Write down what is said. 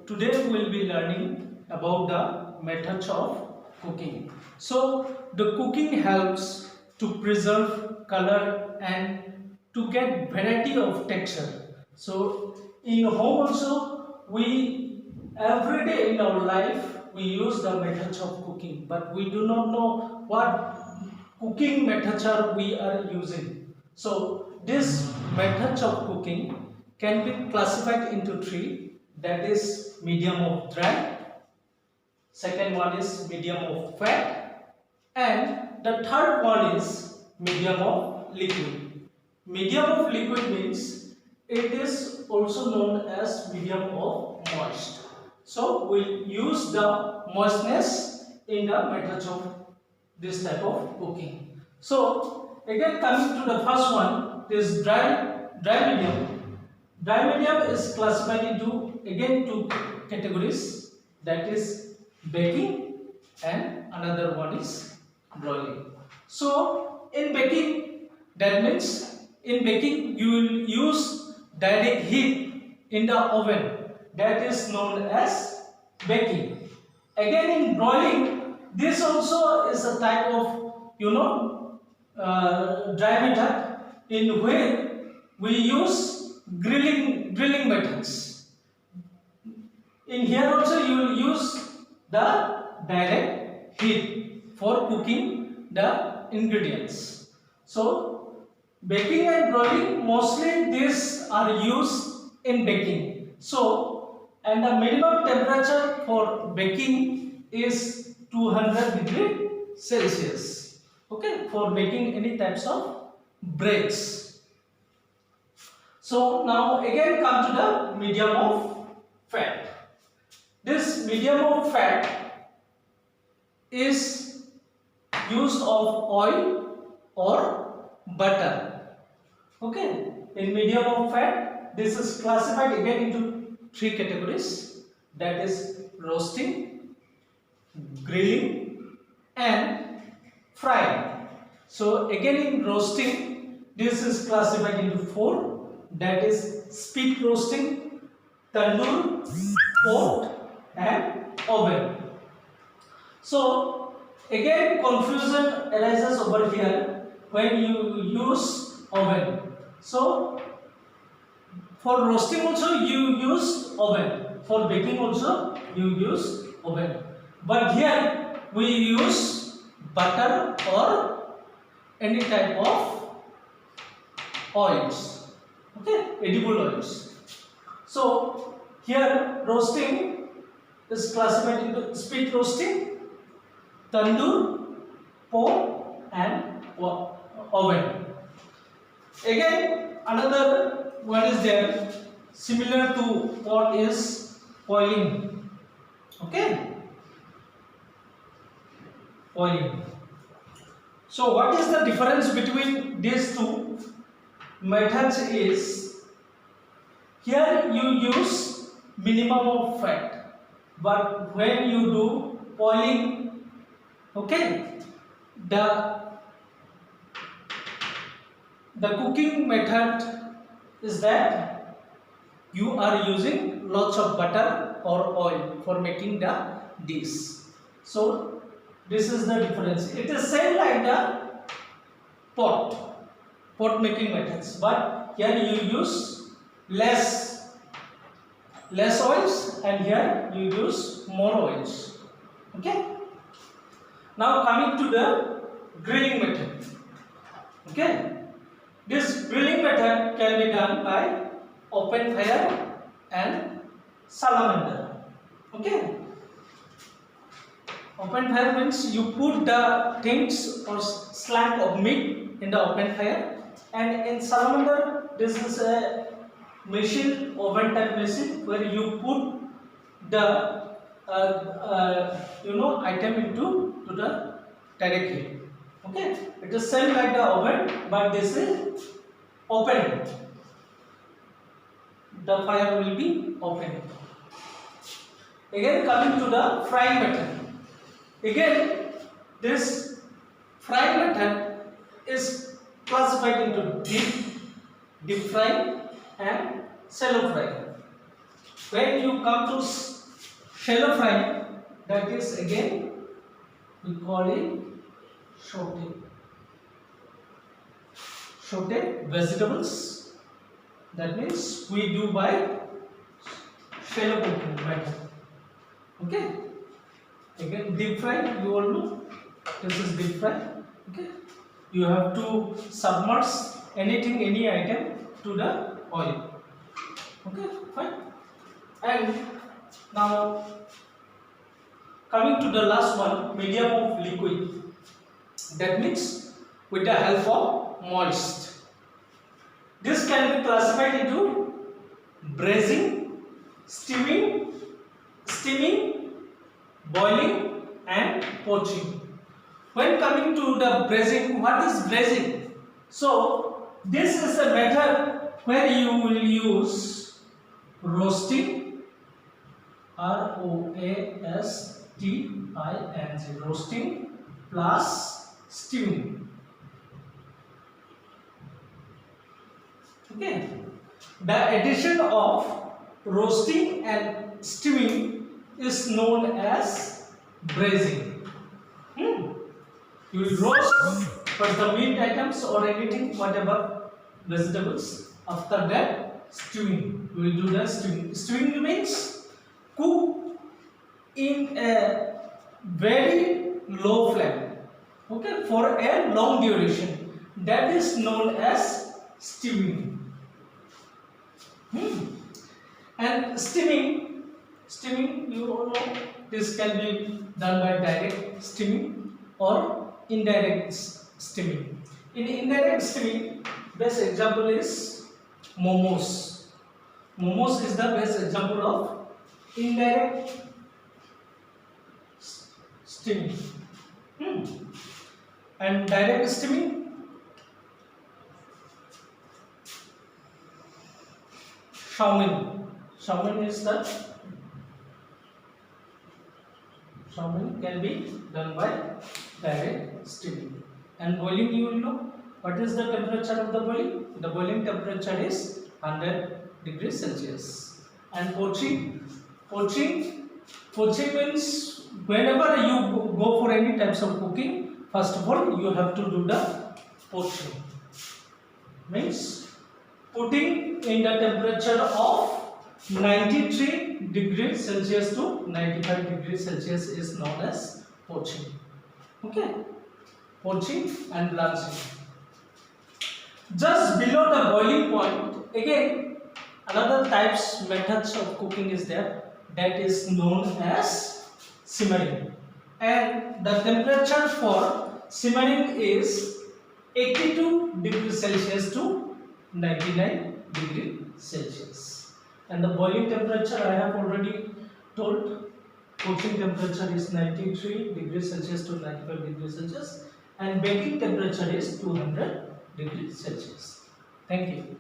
today we will be learning about the methods of cooking. So the cooking helps to preserve color and to get variety of texture. So in home also we every day in our life we use the methods of cooking, but we do not know what cooking methods are we are using. So these methods of cooking can be classified into three, that is medium of dry, second one is medium of fat, and the third one is medium of liquid. Medium of liquid means it is also known as medium of moist. So we use the moistness in the methods of this type of cooking. So again coming to the first one, this dry medium. Dry medium is classified into again two categories, that is baking and another one is broiling. So in baking, that means in baking you will use direct heat in the oven, that is known as baking. Again in broiling, this also is a type of dry method in where we use grilling methods. In here also you will use the direct heat for cooking the ingredients. So baking and broiling, mostly these are used in baking. So and the minimum temperature for baking is 200 degree Celsius. Okay, for making any types of breads. So now again come to the medium of fat. This medium of fat is used of oil or butter. Okay, in medium of fat, this is classified again into three categories, that is roasting, grilling and frying. So again in roasting, this is classified into four, that is spit roasting, tandoor, pot and oven. So again confusion arises over here when you use oven. So for roasting also you use oven, for baking also you use oven, but here we use butter or any type of oils, okay, edible oils. So here roasting is classified into spit roasting, tandoor, pot and oven. Again another one is there similar to pot is boiling. Okay, boiling. So what is the difference between these two methods is, here you use minimum of fat, but when you do boiling, okay, the cooking method is that you are using lots of butter or oil for making the dish. So this is the difference. It is same like the pot making methods, but here you use less oils and here you use more oils. Okay, now coming to the grilling method. Okay, this grilling method can be done by open fire and salamander. Okay, open fire means you put the things or slack of meat in the open fire, and in salamander this is a machine, oven type machine, where you put the item into the direct heat. Okay, it is same like the oven, but this is open. The fire will be open. Again coming to the frying method. Again this frying method is classified into deep frying and shallow frying. When you come to shallow frying, that is again we call it sauté. Sauté vegetables, that means we do by shallow cooking method. Okay. Again deep fry, you all know this is deep fry. Okay. You have to submerge anything, any item to the oil. Okay, fine. And now coming to the last one, medium of liquid. That means with the help of moist. This can be classified into braising, steaming, boiling and poaching. When coming to the braising, what is braising? So this is a method where you will use roasting, ROASTING, roasting plus steaming. Okay. The addition of roasting and steaming is known as braising. You will roast first the meat items or anything, whatever vegetables. After that, stewing. You will do the stewing. Stewing means cook in a very low flame. Okay, for a long duration. That is known as stewing. And steaming, you all know, this can be done by direct steaming or indirect steaming. In indirect steaming, best example is momos. Momos is the best example of indirect steaming. And direct steaming, Xiaomin. Xiaomin can be done by direct steaming. And boiling, you will know what is the temperature of the boiling. The boiling temperature is 100 degrees Celsius. And poaching means whenever you go for any types of cooking, first of all you have to do the poaching. Means putting in the temperature of 93 degrees Celsius to 95 degrees Celsius is known as poaching. Okay, poaching and blanching. Just below the boiling point, again another methods of cooking is there, that is known as simmering. And the temperature for simmering is 82 degrees Celsius to 99 degrees Celsius. And the boiling temperature I have already told. Poaching temperature is 93 degrees Celsius to 95 degrees Celsius, and baking temperature is 200 degrees Celsius. Thank you.